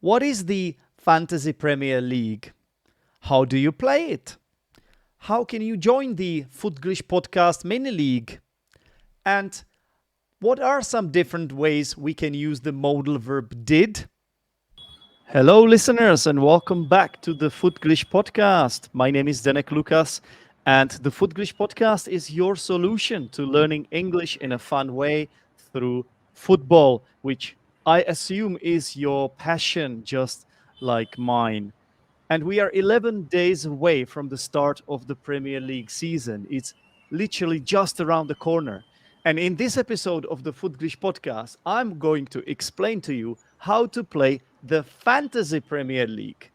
What is the Fantasy Premier League? How do you play it? How can you join the Footglish Podcast Mini League? And what are some different ways we can use the modal verb did? Hello, listeners, and welcome back to the Footglish Podcast. My name is Zdenek Lucas, and the Footglish Podcast is your solution to learning English in a fun way through football, which I assume is your passion, just like mine. And we are 11 days away from the start of the Premier League season. It's literally just around the corner. And in this episode of the Footglish Podcast, I'm going to explain to you how to play the Fantasy Premier League.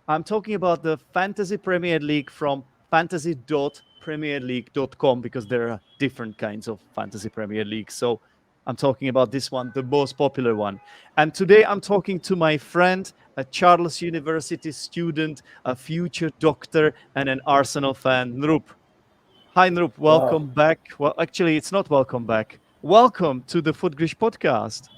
I'm talking about the Fantasy Premier League from fantasy.premierleague.com because there are different kinds of Fantasy Premier League. So I'm talking about this one, the most popular one. And today I'm talking to my friend, a Charles University student, a future doctor, and an Arsenal fan, Nrup. Hi, Nrup. Welcome back. Well, actually, it's not welcome back. Welcome to the Footglish Podcast.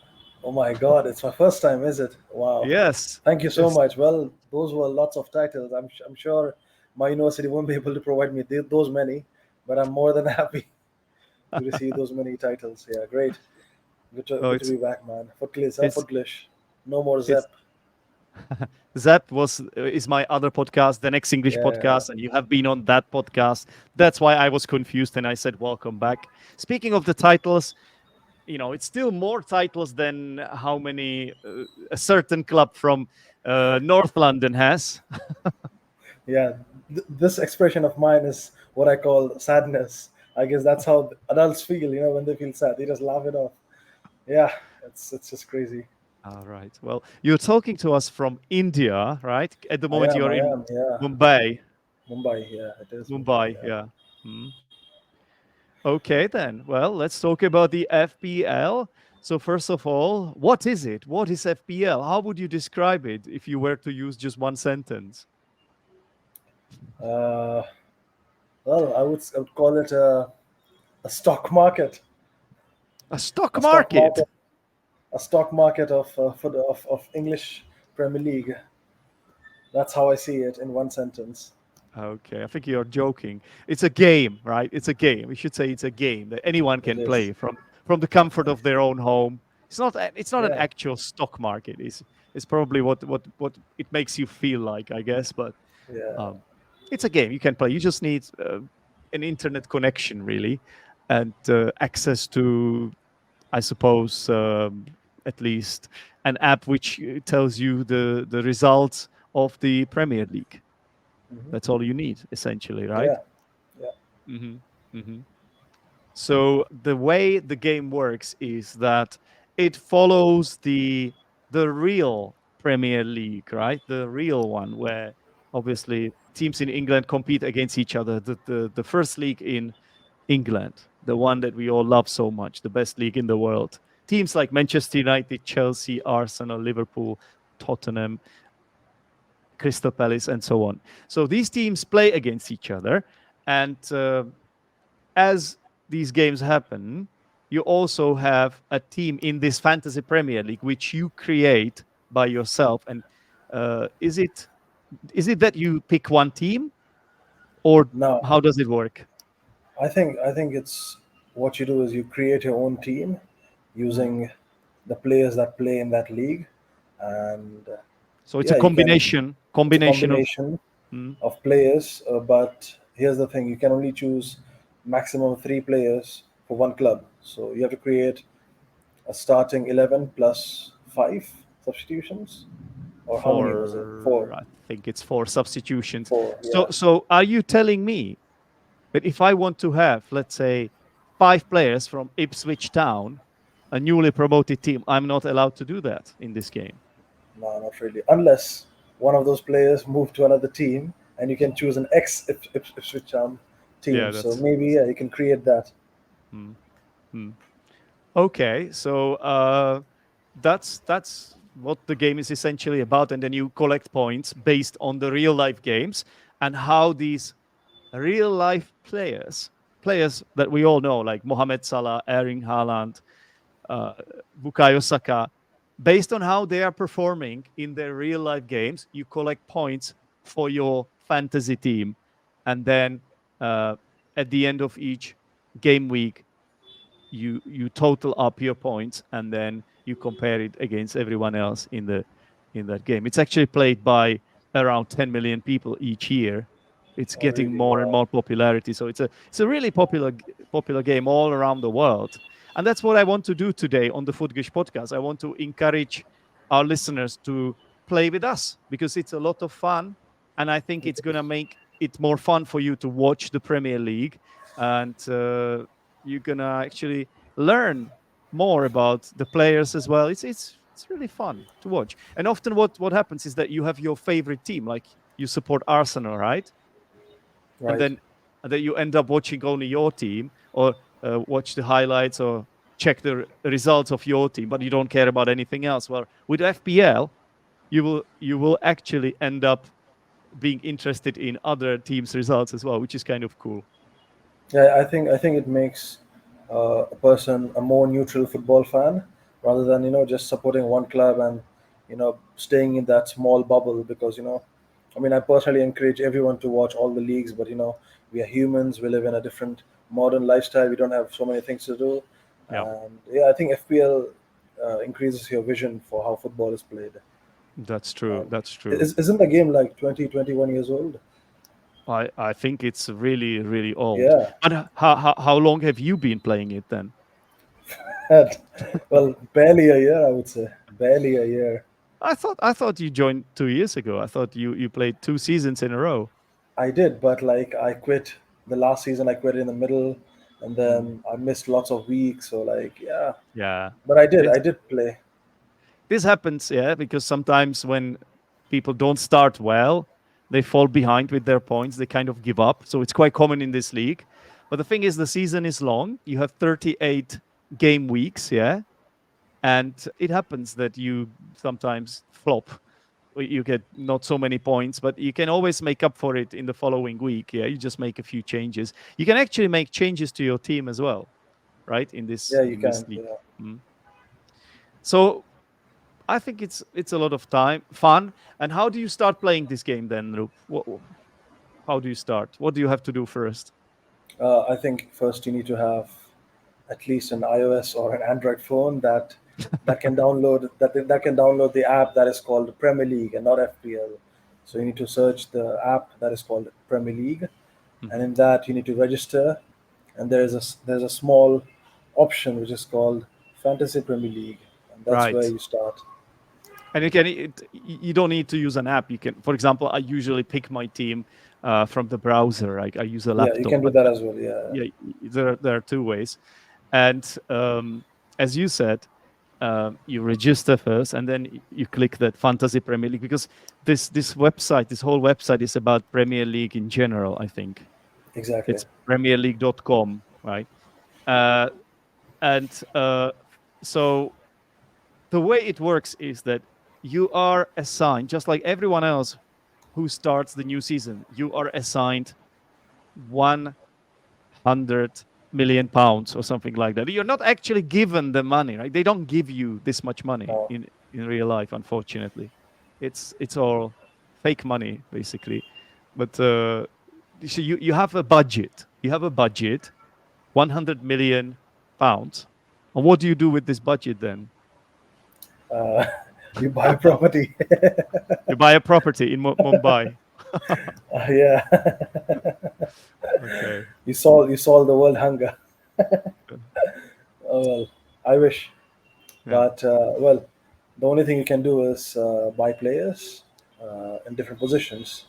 Oh my God, it's my first time, is it? Wow. Yes. Thank you so Yes. much. Well, those were lots of titles. I'm sure my university won't be able to provide me those many, but I'm more than happy to receive those many titles. Yeah, great. Good to be back, man. Footglish. No more Zep. Zep is my other podcast, the Next English podcast, and you have been on that podcast. That's why I was confused and I said welcome back. Speaking of the titles, you know, it's still more titles than how many a certain club from North London has. Yeah, this expression of mine is what I call sadness. I guess that's how adults feel, when they feel sad. They just laugh it off. Yeah, it's just crazy. All right. Well, you're talking to us from India, right? At the moment, you're in yeah. Mumbai. Mumbai, yeah, it is. Mumbai, yeah. Okay, then. Well, let's talk about the FPL. So first of all, what is it? What is FPL? How would you describe it if you were to use just one sentence? Well, I would call it a stock market. A stock market? A stock market of English Premier League. That's how I see it in one sentence. Okay, I think you're joking. It's a game, right? It's a game. We should say it's a game that anyone can play from the comfort of their own home. It's not an actual stock market. It's probably what it makes you feel like, I guess. But it's a game you can play. You just need an internet connection, really, and access to, I suppose, at least an app which tells you the results of the Premier League. Mm-hmm. That's all you need, essentially, right? Yeah. Mm-hmm. Mm-hmm. So the way the game works is that it follows the real Premier League, right? The real one, where obviously teams in England compete against each other. The first league in England, the one that we all love so much, the best league in the world. Teams like Manchester United, Chelsea, Arsenal, Liverpool, Tottenham, Crystal Palace, and so on. So these teams play against each other. And as these games happen, you also have a team in this Fantasy Premier League, which you create by yourself. And is it that you pick one team, or no, how does it work? I think it's what you do is you create your own team using the players that play in that league, and so it's a combination of players. But here's the thing: you can only choose maximum 3 players for one club. So you have to create a starting 11 plus 5 substitutions. Or how many was it? 4. I think it's 4 substitutions. 4, yeah. So are you telling me that if I want to have, let's say, 5 players from Ipswich Town, a newly promoted team, I'm not allowed to do that in this game? No, not really. Unless one of those players move to another team and you can choose an ex-Ipswich Town team. Yeah, so maybe you can create that. Okay, so that's what the game is essentially about, and then you collect points based on the real life games and how these real life players that we all know, like Mohamed Salah, Erling Haaland, Bukayo Saka, based on how they are performing in their real life games, you collect points for your fantasy team. And then at the end of each game week, you total up your points, and then you compare it against everyone else in that game. It's actually played by around 10 million people each year. It's Oh, getting really? more and Wow. more popularity. So it's a really popular game all around the world. And that's what I want to do today on the Footglish podcast. I want to encourage our listeners to play with us because it's a lot of fun, and I think it's going to make it more fun for you to watch the Premier League, and you're going to actually learn more about the players as well. It's really fun to watch. And often what happens is that you have your favorite team, like you support Arsenal, right? And Right. then you end up watching only your team, or watch the highlights or check the results of your team, but you don't care about anything else. Well, with FPL, you will actually end up being interested in other teams' results as well, which is kind of cool. Yeah, I think it makes a person a more neutral football fan rather than just supporting one club and staying in that small bubble. Because I mean, I personally encourage everyone to watch all the leagues, but we are humans. We live in a different modern lifestyle. We don't have so many things to do, Yeah, and yeah, I think FPL increases your vision for how football is played. that's true. And That's true. isn't the game like 20, 21 years old? I think it's really, really old. Yeah. But how long have you been playing it then? Well, barely a year, I would say. Barely a year. I thought you joined 2 years ago. I thought you played 2 seasons in a row. I did, but like I quit the last season. I quit in the middle, and Mm. then I missed lots of weeks. So like, yeah, Yeah. but I did. This I did play. this happens, yeah, because sometimes when people don't start well, they fall behind with their points. They kind of give up. So it's quite common in this league. But the thing is, the season is long. You have 38 game weeks, yeah, and it happens that you sometimes flop. You get not so many points, but you can always make up for it in the following week. Yeah, you just make a few changes. You can actually make changes to your team as well, right? In this Yeah, you in this can. league. Yeah. Mm. So I think it's a lot of fun. And how do you start playing this game then, Nrup? How do you start? What do you have to do first? I think first you need to have at least an iOS or an Android phone that can download the app that is called Premier League and not FPL. So you need to search the app that is called Premier League, and Mhm. in that you need to register. And there's a small option which is called Fantasy Premier League, and that's where Right. you start. And you don't need to use an app. You can, for example, I usually pick my team from the browser. I use a Yeah, you laptop, can do but that as well. Yeah, yeah, there are two ways. And as you said, you register first, and then you click that Fantasy Premier League, because this whole website is about Premier League in general. I think exactly. it's premierleague.com, right? Uh, and so the way it works is that you are assigned, just like everyone else who starts the new season, you are assigned 100 million pounds or something like that. You're not actually given the money, right? They don't give you this much money No. in real life, unfortunately. It's all fake money, basically. But so you have a budget. You have a budget, 100 million pounds. And what do you do with this budget then? Uh, you buy a property. You buy a property in Mumbai. Yeah. Okay. You solve the world hunger. Uh, Oh, well, I wish. Yeah. But well, the only thing you can do is buy players in different positions,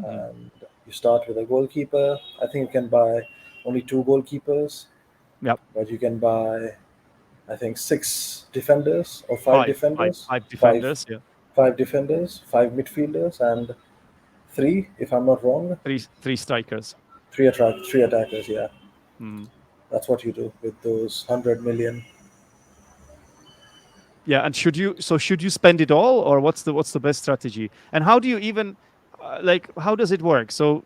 Mhm. and you start with a goalkeeper. I think you can buy only two goalkeepers, Yep. but you can buy, I think, six defenders or five Five, five, defenders, five five defenders. Yeah. five defenders, five midfielders, and three, if I'm not wrong, Three strikers. three attackers. Yeah, Mm. that's what you do with those 100 million. Yeah. And should you spend it all, or what's the best strategy? And how do you even like, how does it work? So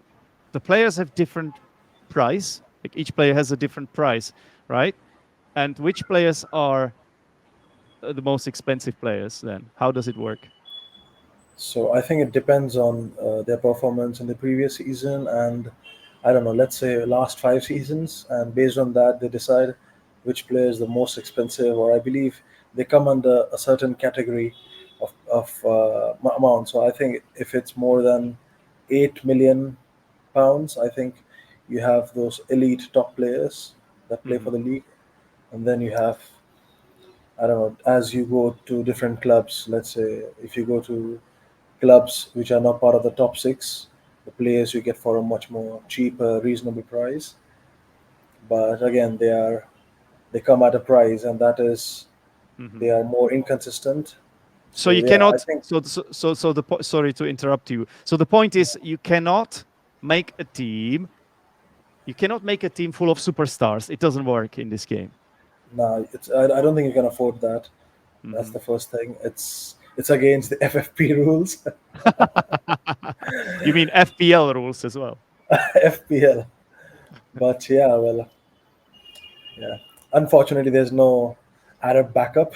the players have different price. Like each player has a different price, right? And which players are the most expensive players then? How does it work? So I think it depends on their performance in the previous season and I don't know, let's say last 5 seasons, and based on that they decide which player is the most expensive. Or I believe they come under a certain category of amount. So I think if it's more than 8 million pounds, I think you have those elite top players that play for Hmm. the league, and then you have I don't know as you go to different clubs. Let's say if you go to clubs which are not part of the top six, the players you get for a much more cheaper, reasonable price. But again, they come at a price, and that is Hmm. they are more inconsistent. So you So yeah, I cannot. think So sorry to interrupt you. So the point is, you cannot make a team. You cannot make a team full of superstars. It doesn't work in this game. nah, I don't think you can afford that. That's Hmm. the first thing. It's against the FFP rules, You mean FPL rules as well? FPL. But yeah, well, yeah. Unfortunately, there's no Arab backup.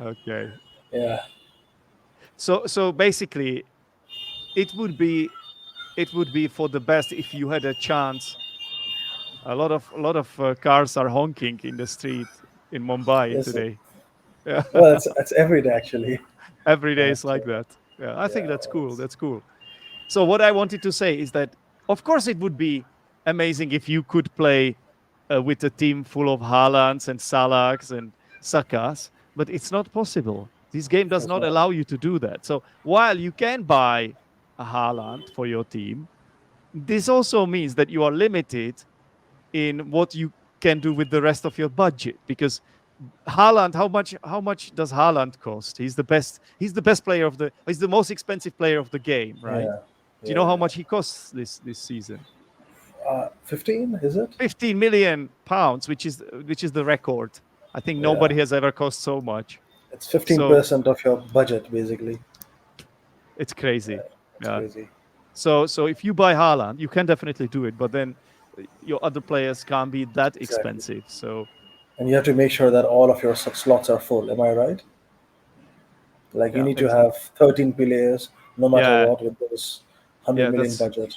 Okay. Yeah, So basically, it would be for the best if you had a chance. A lot of cars are honking in the street in Mumbai yes. today. Yeah. Well, it's every day actually. Every day But is like that. Yeah, I think yeah, that's well, cool. That's cool. So what I wanted to say is that, of course, it would be amazing if you could play with a team full of Haalands and Salahs and Sakas, but it's not possible. This game of does course not not. allow you to do that. So while you can buy a Haaland for your team, this also means that you are limited in what you can do with the rest of your budget, because Haaland, how much does Haaland cost? He's the best. He's the best player of the. He's the most expensive player of the game, right? Yeah, Do you know yeah, how yeah. much he costs this season? 15 is it? 15 million pounds, which is the record. I think Yeah, nobody has ever cost so much. it's So 15% of your budget basically. it's crazy. It's Yeah. crazy. So if you buy Haaland, you can definitely do it, but then your other players can't be that Exactly. expensive. So And you have to make sure that all of your slots are full. Am I right? Like you yeah, need to have 13 players no matter yeah, what with those 100 yeah. million That's budget.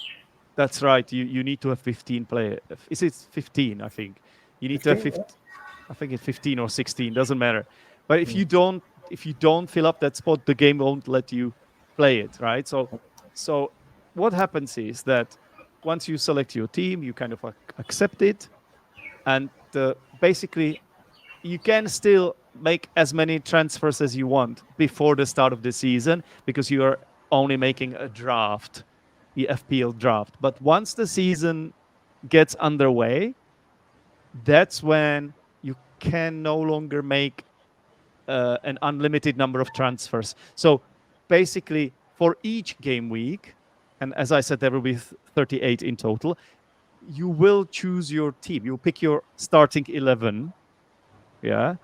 That's right. You need to have 15 player. Is it 15? I think you need to have 15? 15. Yeah. I think it's 15 or 16. Doesn't matter. But Hmm. if you don't fill up that spot, the game won't let you play it. Right. So what happens is that once you select your team, you kind of accept it, and basically you can still make as many transfers as you want before the start of the season, because you are only making a draft, the FPL draft. But once the season gets underway, that's when you can no longer make an unlimited number of transfers. So basically, for each game week, and as I said, there will be 38 in total, you will choose your team. You'll pick your starting 11. Yeah.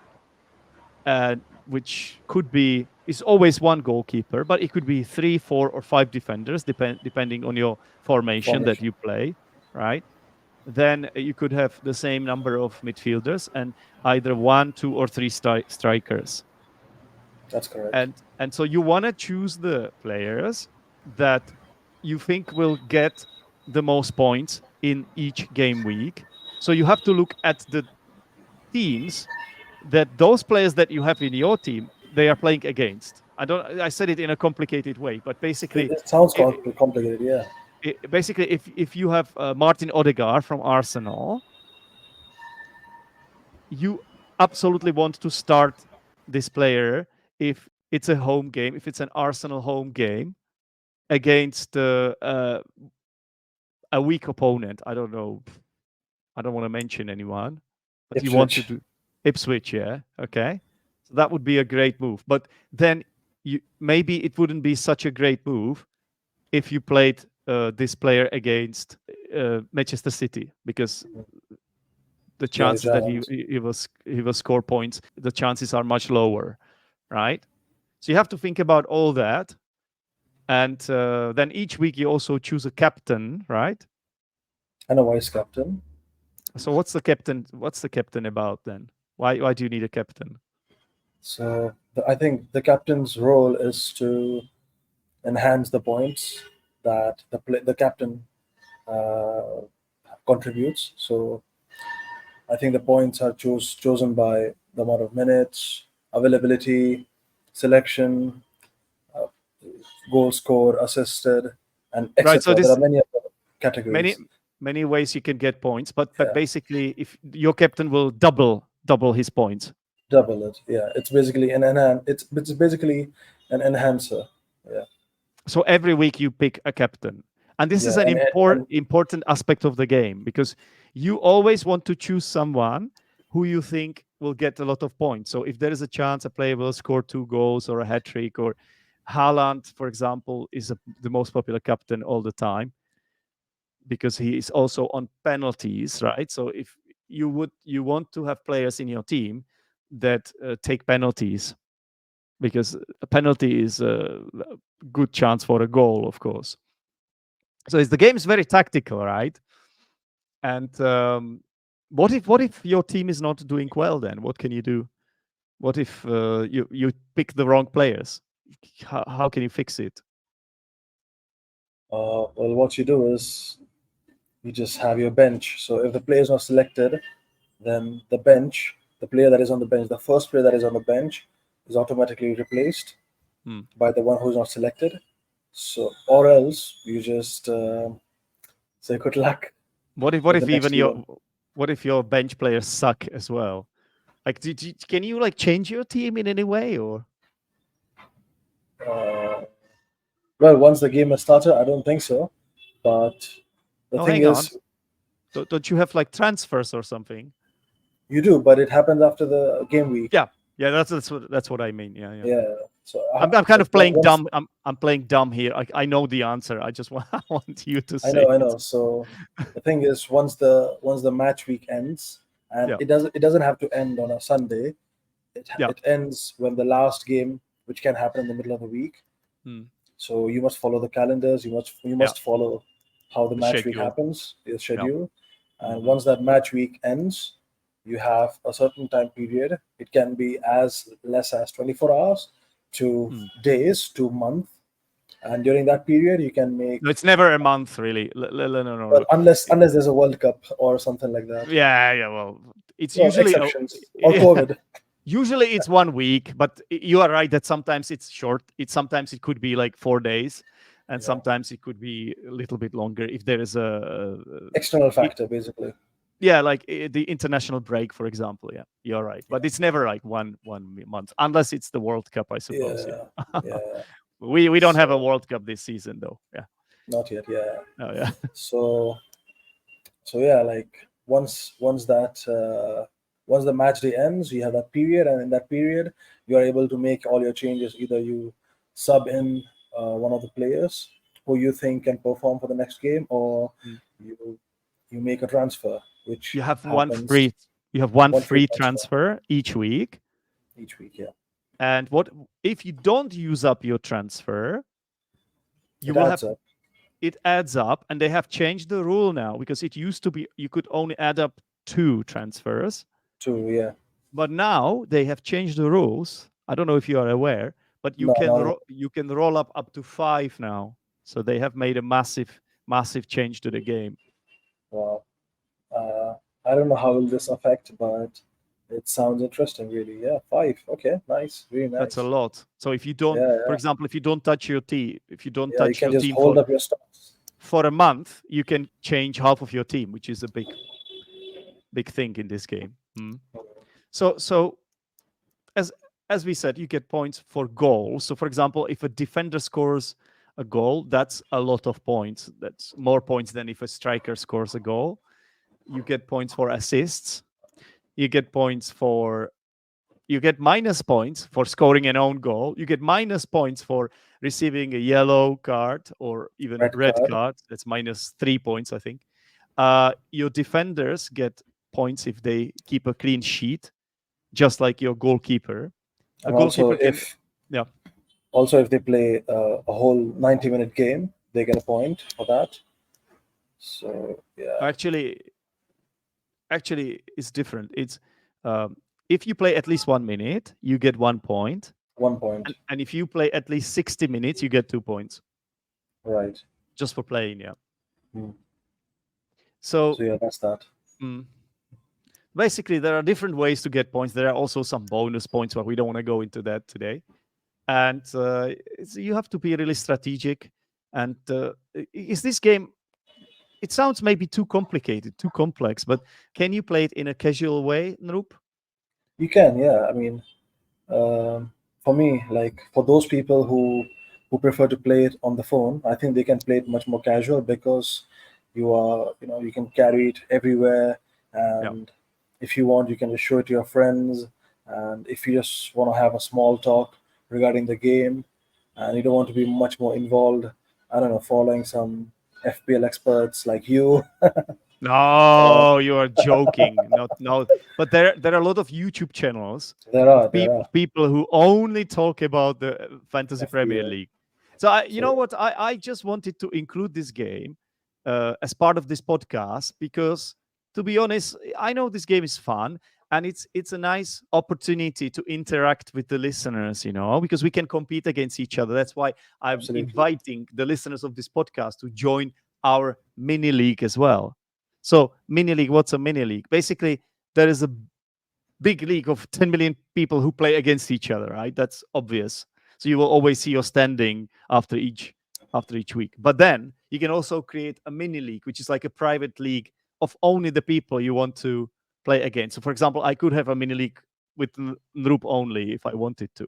Which could be, is always one goalkeeper, but it could be 3, 4, or 5 defenders, depending on your formation that Formation. you play, right? Then you could have the same number of midfielders and either 1, 2, or 3 strikers. That's correct. And so you want to choose the players that you think will get the most points in each game week. So you have to look at the teams that those players that you have in your team, they are playing against. I said it in a complicated way, but It, basically, it sounds I complicated, yeah. basically, if you have Martin Odegaard from Arsenal, you absolutely want to start this player if it's a home game, if it's an Arsenal home game against a weak opponent. I don't know. I don't want to mention anyone, but you want to Ipswich. do Ipswich, yeah? Okay. So that would be a great move. But then maybe it wouldn't be such a great move if you played this player against Manchester City, because the Yeah, chances that Giant. he will score points, the chances are much lower, right? So you have to think about all that, and then each week you also choose a captain, right? And a vice captain. So what's the captain about then? Why do you need a captain? So I think the captain's role is to enhance the points that the captain uh, contributes. So I think the points are chosen by the amount of minutes, availability, selection, uh, goal score, assisted, and Right. So etc. There this are many other many categories. many ways you can get points, but Yeah, basically, if your captain will double his points. double it. Yeah, it's basically it's basically an enhancer. Yeah, So every week you pick a captain, and this is yeah, an and important aspect of the game, because you always want to choose someone who you think will get a lot of points. So if there is a chance a player will score 2 goals or a hat trick, or Haaland, for example, is the most popular captain all the time because he is also on penalties, right? So if you want to have players in your team that take penalties, because a penalty is a good chance for a goal, of course. So the game is very tactical, right? And what if your team is not doing well? Then what can you do? What if you pick the wrong players? How can you fix it? well, what you do is you just have your bench. So if the player is not selected, then the player that is on the bench, the first player that is on the bench, is automatically replaced Hmm. by the one who's not selected. So, or else you just say good luck What with the if next even team. what if your bench players suck as well? Like, can you like change your team in any way, or? Uh, well, once the game has started, I don't think so. But the Oh, thing hang on. is, Don't you have like transfers or something? you do, but it happens after the game week. Yeah, yeah. That's what I mean. Yeah, yeah. Yeah. So, I'm kind of playing once dumb. I'm playing dumb here. I know the answer. I just want I want you to I say know, I it. know. So the thing is, once the match week ends, and Yeah, it doesn't have to end on a Sunday. yeah. It ends when the last game, which can happen in the middle of the week. Hmm. So you must follow the calendars. You Yeah, must follow how the the match week schedule. happens, the Yeah. schedule. And Hmm. once that match week ends, you have a certain time period. It can be as less as 24 hours to Hmm. days to month. And during that period, you can make, No, it's never a month, really. No, no, well, no. unless there's a World Cup or something like that. Yeah, yeah. Well, it's Well, usually exceptions or yeah, COVID. usually it's 1 week, but you are right that sometimes it's short. Sometimes it could be like 4 days, and Yeah. sometimes it could be a little bit longer if there is External it, factor, basically. yeah, like the international break, for example. Yeah, you're right, but Yeah. it's never like month unless it's the World Cup, I suppose. Yeah. Yeah, Yeah. we don't have a So World Cup this season though. Yeah, not yet. Yeah. oh yeah. So yeah, like once the match day ends, you have that period, and in that period, you are able to make all your changes. Either you sub in one of the players who you think can perform for the next game, or Mm. you make a transfer, which You have happens one one free free transfer transfer each week. each week. Yeah, And what if you don't use up your transfer? You it will adds have up it adds up, and they have changed the rule now, because it used to be you could only add up 2 transfers, to, yeah. but now they have changed the rules. I don't know if you are aware, but No, no. you can roll up to 5 now. So they have made a massive change to the game. Wow. Uh, I don't know how will this affect, but it sounds interesting, really. Yeah, five. Okay, nice, really That's a nice. lot. So if you don't, Yeah, for yeah, example, if you don't touch your team, if you don't yeah. You touch can your just team hold up your stocks. for a month, you can change half of your team, which is a big thing in this game. Mm. So as as we said, you get points for goals. So for example, if a defender scores a goal, that's a lot of points. That's more points than if a striker scores a goal. You get points for assists. You get points for you get minus points for scoring an own goal. You get minus points for receiving a yellow card or even Red red card. card. That's minus 3 points, I think. Your defenders get points if they keep a clean sheet, just like your goalkeeper. A And also, goalkeeper can, yeah. if they play a whole 90-minute game, they get a point for that. So yeah, Actually, actually it's different. It's if you play at least 1 minute, you get 1 point. 1 point. And if you play at least 60 minutes, you get 2 points. Right. Just for playing, yeah. Mm. So yeah, that's that. Basically, there are different ways to get points. There are also some bonus points, but we don't want to go into that today. And you have to be really strategic. And is this game? It sounds maybe too complicated, too complex, but can you play it in a casual way, Nrup? You can, yeah. I mean, for me, like for those people who prefer to play it on the phone, I think they can play it much more casual because you can carry it everywhere, and if you want, you can just show it to your friends. And if you just want to have a small talk regarding the game, and you don't want to be much more involved, I don't know, following some FPL experts like you. No, you are joking. No. But there are a lot of YouTube channels There of people who only talk about the Fantasy FPL. Premier League. So you know what? I just wanted to include this game as part of this podcast because, to be honest, I know this game is fun and it's a nice opportunity to interact with the listeners, because we can compete against each other. That's why I'm inviting the listeners of this podcast to join our mini league as well. So mini league, what's a mini league? Basically, there is a big league of 10 million people who play against each other, right? That's obvious. So you will always see your standing after each week. But then you can also create a mini league, which is like a private league of only the people you want to play against. So for example, I could have a mini league with Nrup only if I wanted to.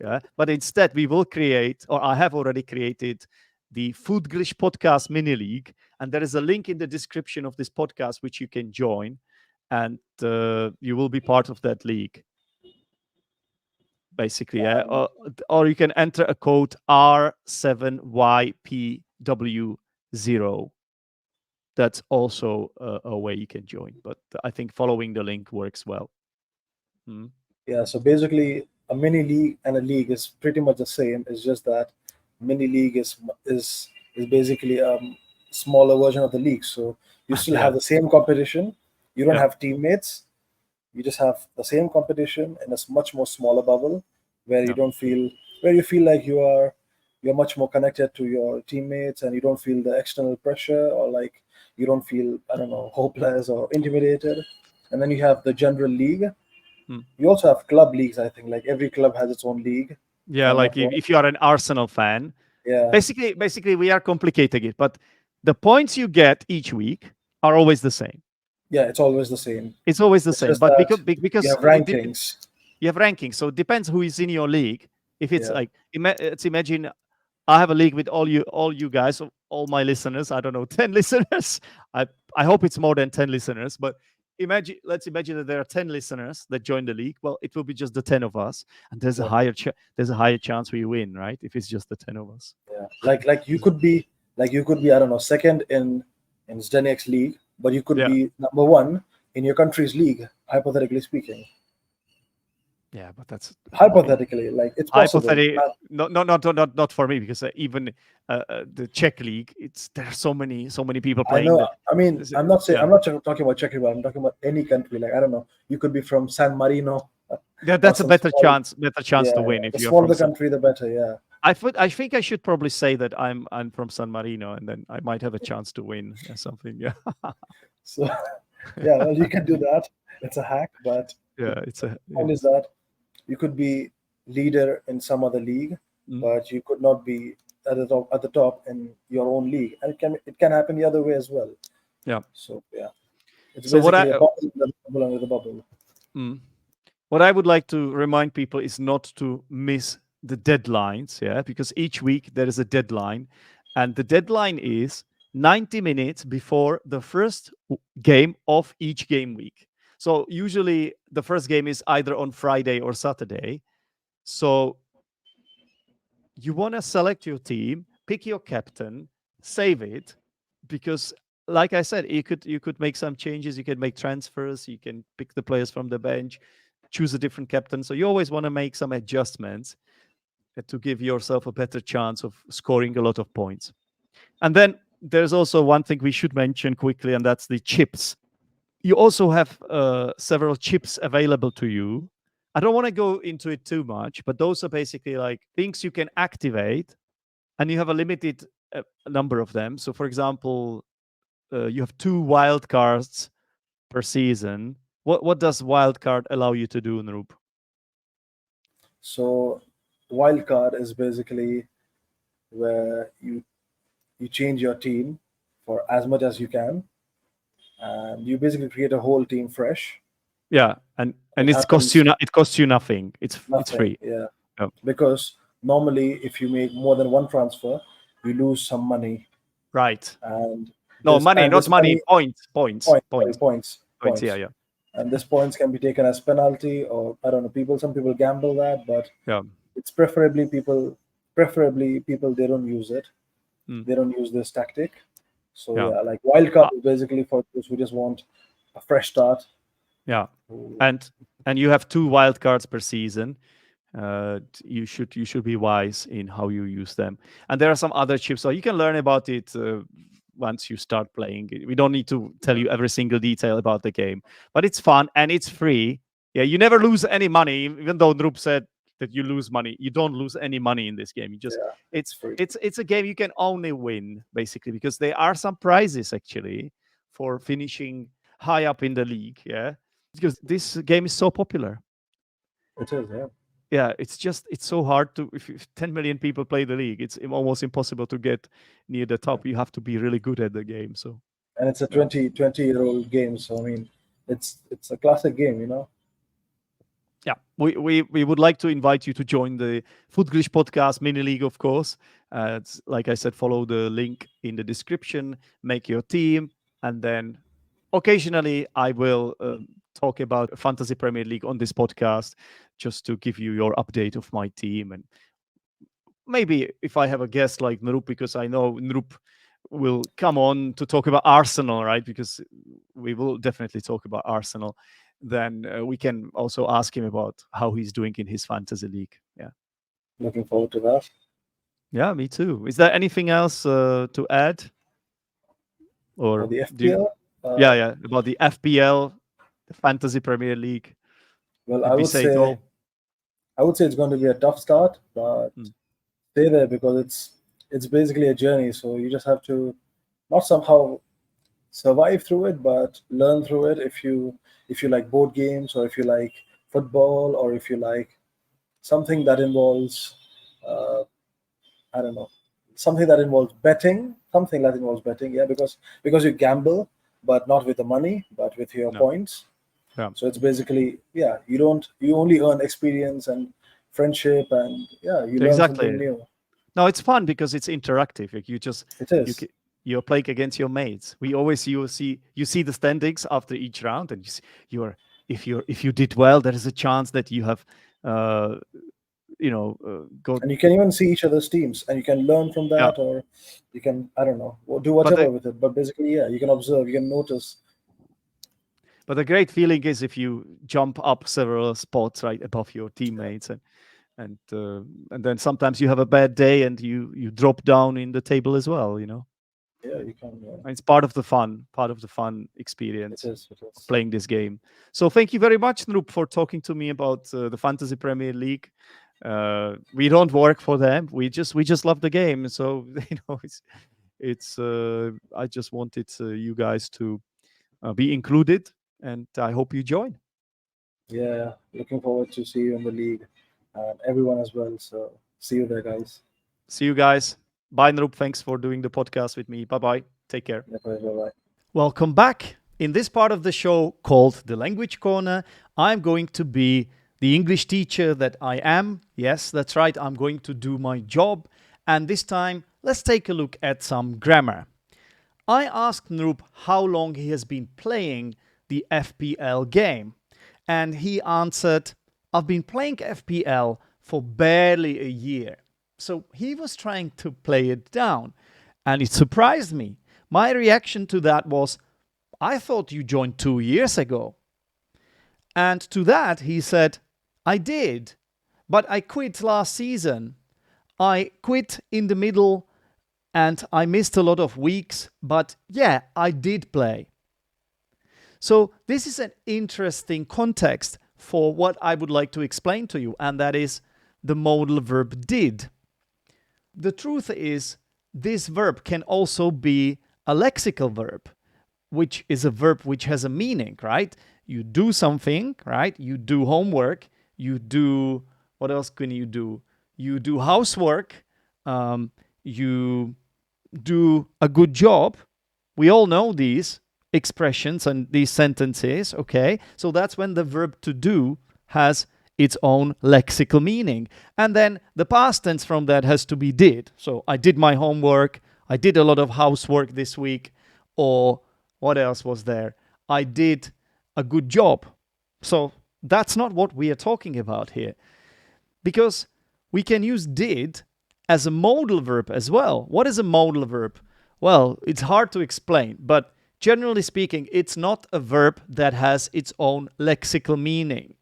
Yeah. But instead we will create, or I have already created, the Footglish Podcast mini league, and there is a link in the description of this podcast which you can join, and you will be part of that league. Basically, yeah. Or you can enter a code R7YPW0. That's also a way you can join, but I think following the link works well. Yeah, so basically a mini league and a league is pretty much the same. It's just that mini league is basically a smaller version of the league. So you still have the same competition. You don't have teammates. You just have the same competition in a much more smaller bubble where you don't feel where you feel like you're much more connected to your teammates, and you don't feel the external pressure, or like you don't feel, I don't know, hopeless or intimidated. And then you have the general league. You also have club leagues, I think. Like every club has its own league. Yeah, like if you are an Arsenal fan. Yeah. Basically, we are complicating it, but the points you get each week are always the same. Yeah, it's always the same. It's always the same, but because you have rankings. You have rankings, so it depends who is in your league. If it's like, let's imagine I have a league with all you guys, all my listeners. I don't know, 10 listeners. I hope it's more than 10 listeners, but let's imagine that there are 10 listeners that join the league. Well, it will be just the 10 of us, and there's a higher chance we win, right? If it's just the 10 of us. Yeah, like you could be I don't know, second in Zdenek's league, but you could be number one in your country's league, hypothetically speaking. Yeah, but that's hypothetically, like it's possible. Not for me, because even the Czech league, there are so many people playing. I know. I'm not talking about Czech league. I'm talking about any country. Like, I don't know. You could be from San Marino. Yeah, that's a better chance to win. If the you're smaller from the country, the better. Yeah. I think I should probably say that I'm from San Marino, and then I might have a chance to win or something. Yeah. So, yeah, well, you can do that. It's a hack, but it's a. Point is that you could be leader in some other league, but you could not be at the top in your own league, and it can happen the other way as well. Yeah. So it's so basically a bubble under the bubble. What I would like to remind people is not to miss the deadlines, because each week there is a deadline, and the deadline is 90 minutes before the first game of each game week. So usually the first game is either on Friday or Saturday. So you want to select your team, pick your captain, save it, because like I said, you could make some changes, you can make transfers, you can pick the players from the bench, choose a different captain. So you always want to make some adjustments to give yourself a better chance of scoring a lot of points. And then there's also one thing we should mention quickly, and that's the chips. you also have several chips available to you. I don't want to go into it too much, but those are basically like things you can activate, and you have a limited number of them. So, for example, you have 2 wild cards per season. What does wildcard allow you to do, Nrup? So wildcard is basically where you change your team for as much as you can, and you basically create a whole team fresh. Yeah, and It it costs you happens it costs you nothing. It's nothing, free. yeah. Yeah. Because normally, if you make more than one transfer, you lose some money, Right. and No, money, not this money. money Points. points, Yeah, yeah, and this points can be taken as penalty, or I don't know. Some people gamble that, but yeah. it's preferably people, they don't use it. Mm, They don't use this tactic. So yeah. yeah, like wildcard Uh, is basically for those who just want a fresh start. yeah. Who- And you have 2 wild cards per season. You should be wise in how you use them. And there are some other chips, so you can learn about it once you start playing. We don't need to tell you every single detail about the game, but it's fun and it's free. Yeah, you never lose any money, even though Nrup said that you lose money. You don't lose any money in this game. You just Yeah, it's it's free. it's a game you can only win basically, because there are some prizes actually for finishing high up in the league. Yeah, because this game is so popular. It is, yeah. Yeah, it's so hard to, if 10 million people play the league, it's almost impossible to get near the Yeah. top. You have to be really good at the game. So And it's a yeah, 20-year-old game. So I mean, it's a classic game. yeah, we would like to invite you to join the Footglish Podcast mini league, of course. It's, like I said, follow the link in the description, make your team, and then occasionally I will talk about Fantasy Premier League on this podcast, just to give you your update of my team. And maybe if I have a guest like Nrup, because I know Nrup will come on to talk about Arsenal, right? Because we will definitely talk about Arsenal. Then we can also ask him about how he's doing in his fantasy league. Yeah, Looking forward to that. yeah, me too. Is there anything else to add, For or the do you? FPL, Yeah, yeah, about the FPL, the Fantasy Premier League. well, Did we say it all? I would say it's going to be a tough start, but Mm. stay there because it's basically a journey. So you just have to not somehow survive through it, but learn through it. If you like board games, or if you like football, or if you like something that involves uh, I don't know, something that involves betting. Yeah, because you gamble, but not with the money, but with your No. points. Yeah. So it's basically, yeah, you only earn experience and friendship, and yeah, you learn something Exactly. new. No, it's fun because it's interactive. Like It you is. ca- you're playing against your mates. We always you see the standings after each round, and you're if you did well, there is a chance that you have uh, got. And you can even see each other's teams, and you can learn from Yeah, that, or you can, I don't know, do but whatever the with it. But basically, yeah, you can observe, you can notice. but the great feeling is if you jump up several spots right above your teammates, and and then sometimes you have a bad day and you drop down in the table as well. Yeah, you can. Yeah. It's part of the fun It experience is. It of is. playing this game. So thank you very much, Nrup, for talking to me about the Fantasy Premier League. We don't work for them. We just love the game. So it's I just wanted you guys to be included, and I hope you join. Yeah, looking forward to see you in the league, and everyone as well. So see you there, guys. See you guys. Bye, Nrup. Thanks for doing the podcast with me. Bye bye. Take care. Bye bye. Welcome back. In this part of the show called The Language Corner, I'm going to be the English teacher that I am. Yes, that's right, I'm going to do my job. And this time, let's take a look at some grammar. I asked Nrup how long he has been playing the FPL game. And he answered, I've been playing FPL for barely a year. So he was trying to play it down. And it surprised me. My reaction to that was, I thought you joined 2 years ago. And to that, he said, I did, but I quit last season. I quit in the middle and I missed a lot of weeks, but yeah, I did play. So this is an interesting context for what I would like to explain to you, and that is the modal verb did. The truth is, this verb can also be a lexical verb, which is a verb which has a meaning, right? You do something, right? You do homework. You do, what else can you do? You do housework. You do a good job. We all know these expressions and these sentences, okay? So that's when the verb to do has its own lexical meaning. And then the past tense from that has to be did. So I did my homework. I did a lot of housework this week. Or what else was there? I did a good job. So that's not what we are talking about here. Because we can use did as a modal verb as well. What is a modal verb? Well, it's hard to explain, but generally speaking, it's not a verb that has its own lexical meaning.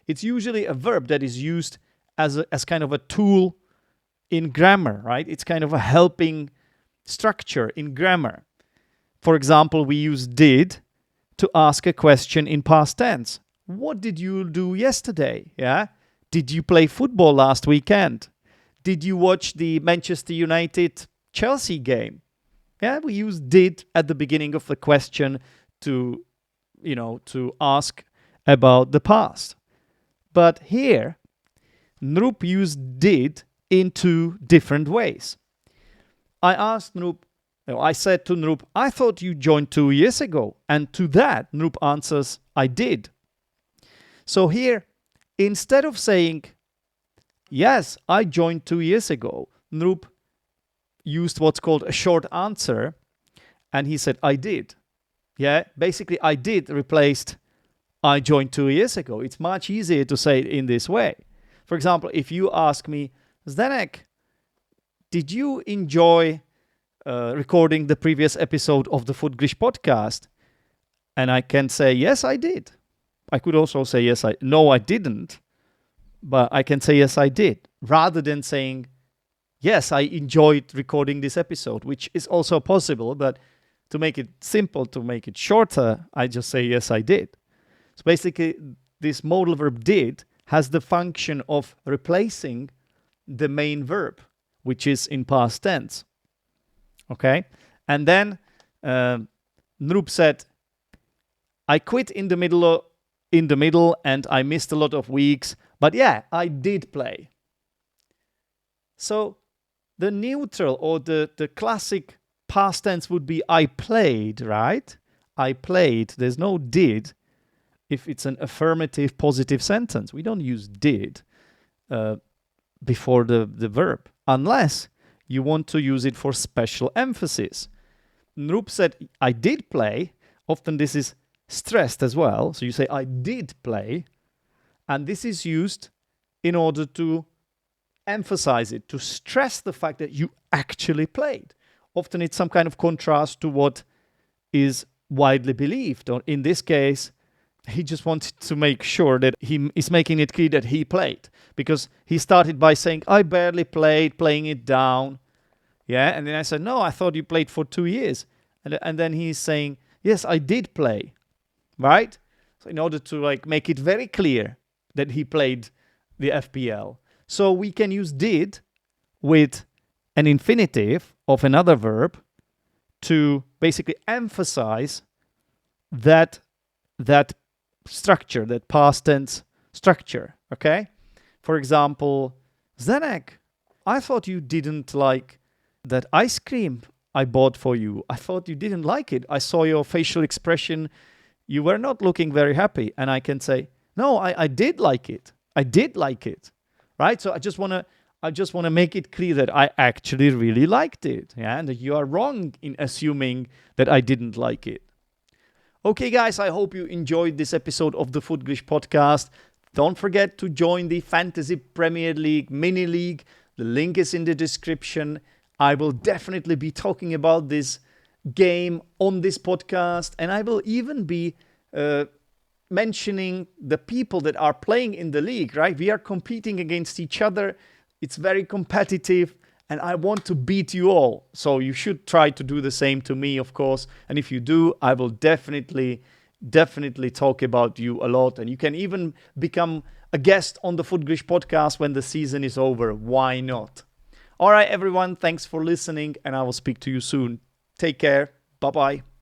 It's usually a verb that is used as kind of a tool in grammar, right? It's kind of a helping structure in grammar. For example, we use did to ask a question in past tense. What did you do yesterday? Yeah? Did you play football last weekend? Did you watch the Manchester United Chelsea game? Yeah, we use did at the beginning of the question to ask about the past. But here, Nrup used did in two different ways. I said to Nrup, I thought you joined 2 years ago. And to that, Nrup answers, I did. So here, instead of saying, yes, I joined 2 years ago, Nrup used what's called a short answer, and he said, I did. Yeah, basically, I did replaced I joined 2 years ago. It's much easier to say it in this way. For example, if you ask me, Zdenek, did you enjoy recording the previous episode of the Footglish Podcast? And I can say, yes, I did. I could also say, no, I didn't. But I can say, yes, I did. Rather than saying, yes, I enjoyed recording this episode, which is also possible. But to make it simple, to make it shorter, I just say, yes, I did. So basically, this modal verb did has the function of replacing the main verb, which is in past tense. Okay? And then Nrup said, I quit in the middle and I missed a lot of weeks. But yeah, I did play. So the neutral or the classic past tense would be I played, right? I played. There's no did if it's an affirmative positive sentence. We don't use did before the verb unless you want to use it for special emphasis. Nrup said, I did play. Often this is stressed as well. So you say, I did play. And this is used in order to emphasize it, to stress the fact that you actually played. Often it's some kind of contrast to what is widely believed. Or in this case, he just wanted to make sure that he is making it clear that he played. Because he started by saying, I barely played, playing it down. Yeah, and then I said, no, I thought you played for 2 years. And then he's saying, yes, I did play. Right? So in order to make it very clear that he played the FPL. So we can use did with an infinitive of another verb to basically emphasize that structure, that past tense structure, okay? For example, Zdenek, I thought you didn't like that ice cream I bought for you. I thought you didn't like it. I saw your facial expression. You were not looking very happy. And I can say, no, I did like it. I did like it, right? So I just want to make it clear that I actually really liked it, yeah? And that you are wrong in assuming that I didn't like it. Okay, guys, I hope you enjoyed this episode of the Footglish Podcast. Don't forget to join the Fantasy Premier League mini league. The link is in the description. I will definitely be talking about this game on this podcast, and I will even be mentioning the people that are playing in the league, right? We are competing against each other. It's very competitive, and I want to beat you all. So you should try to do the same to me, of course. And if you do, I will definitely definitely talk about you a lot. And you can even become a guest on the Footglish podcast when the season is over. Why not? All right, everyone. Thanks for listening, and I will speak to you soon. Take care. Bye-bye.